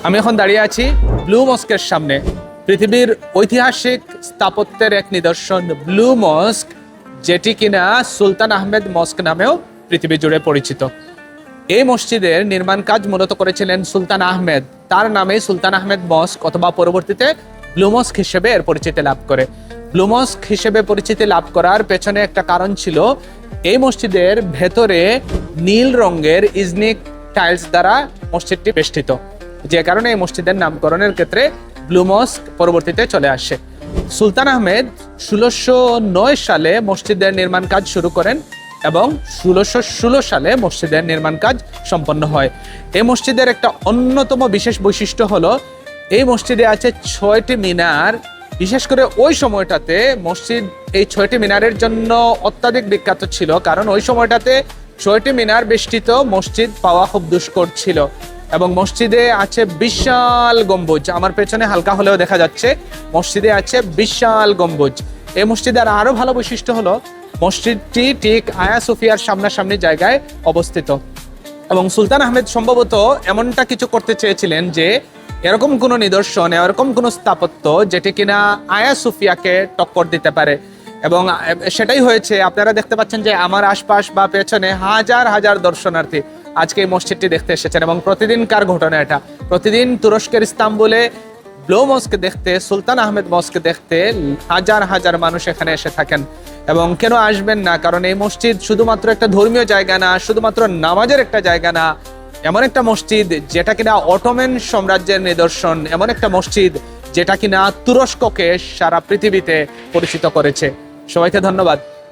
আমি এখন দাঁড়িয়ে আছি ব্লু মস্কের সামনে। পৃথিবীর ঐতিহাসিক স্থাপত্যের এক নিদর্শন ব্লু মস্ক, যেটি কিনা সুলতান আহমেদ মস্ক নামেও পৃথিবী জুড়ে পরিচিত। এই মসজিদের নির্মাণ কাজ মূলত করেছিলেন সুলতান আহমেদ। তার নামে সুলতান আহমেদ মস্ক অথবা পরবর্তীতে ব্লু মস্ক হিসেবে এর পরিচিতি লাভ করে। ব্লু মস্ক হিসেবে পরিচিতি লাভ করার পেছনে একটা কারণ ছিল, এই মসজিদের ভেতরে নীল রঙের ইজনিক টাইলস দ্বারা মসজিদটি বেষ্টিত, যে কারণে এই মসজিদের নামকরণের ক্ষেত্রে ব্লু মস্ক পরবর্তীতে চলে আসে। সুলতান আহমেদ 1609 সালে মসজিদের নির্মাণ কাজ শুরু করেন এবং 1616 সালে মসজিদের নির্মাণ কাজ সম্পন্ন হয়। এই মসজিদের একটা অন্যতম বিশেষ বৈশিষ্ট্য হলো, এই মসজিদে আছে 6টি মিনার। বিশেষ করে ওই সময়টাতে মসজিদ এই 6টি মিনারের জন্য অত্যাধিক বিখ্যাত ছিল, কারণ ওই সময়টাতে 6টি মিনার বেষ্টিত মসজিদ পাওয়া খুব দুষ্কর ছিল। এবং মসজিদে আছে বিশাল গম্বুজ, আমার পেছনে হালকা হলেও দেখা যাচ্ছে মসজিদে আছে বিশাল গম্বুজ। এই মসজিদের আরো ভালো বৈশিষ্ট্য হলো, মসজিদটি ঠিক আয়া সোফিয়ার সামনাসামনি জায়গায় অবস্থিত। এবং সুলতান আহমেদ সম্ভবত এমনটা কিছু করতে চেয়েছিলেন যে এরকম কোনো নিদর্শন, এরকম কোনো স্থাপত্য যেটি কিনা আয়া সোফিয়াকে টক্কর দিতে পারে, এবং সেটাই হয়েছে। আপনারা দেখতে পাচ্ছেন যে আমার আশপাশ বা পেছনে হাজার হাজার দর্শনার্থী আজকে এই মসজিদটি দেখতে এসেছেন। এবং প্রতিদিনকার ঘটনা এটা, প্রতিদিন তুরস্কের ইস্তাম্বুলে ব্লু মস্ক দেখতে, সুলতান আহমেদ মস্ক দেখতে হাজার হাজার মানুষ এখানে এসে থাকেন। এবং কেন আসবেন না, কারণ এই মসজিদ শুধুমাত্র একটা ধর্মীয় জায়গা না, শুধুমাত্র নামাজের একটা জায়গা না, এমন একটা মসজিদ যেটা কিনা অটোমান সাম্রাজ্যের নিদর্শন, এমন একটা মসজিদ যেটা কিনা তুরস্ককে সারা পৃথিবীতে পরিচিত করেছে। সবাইকে ধন্যবাদ।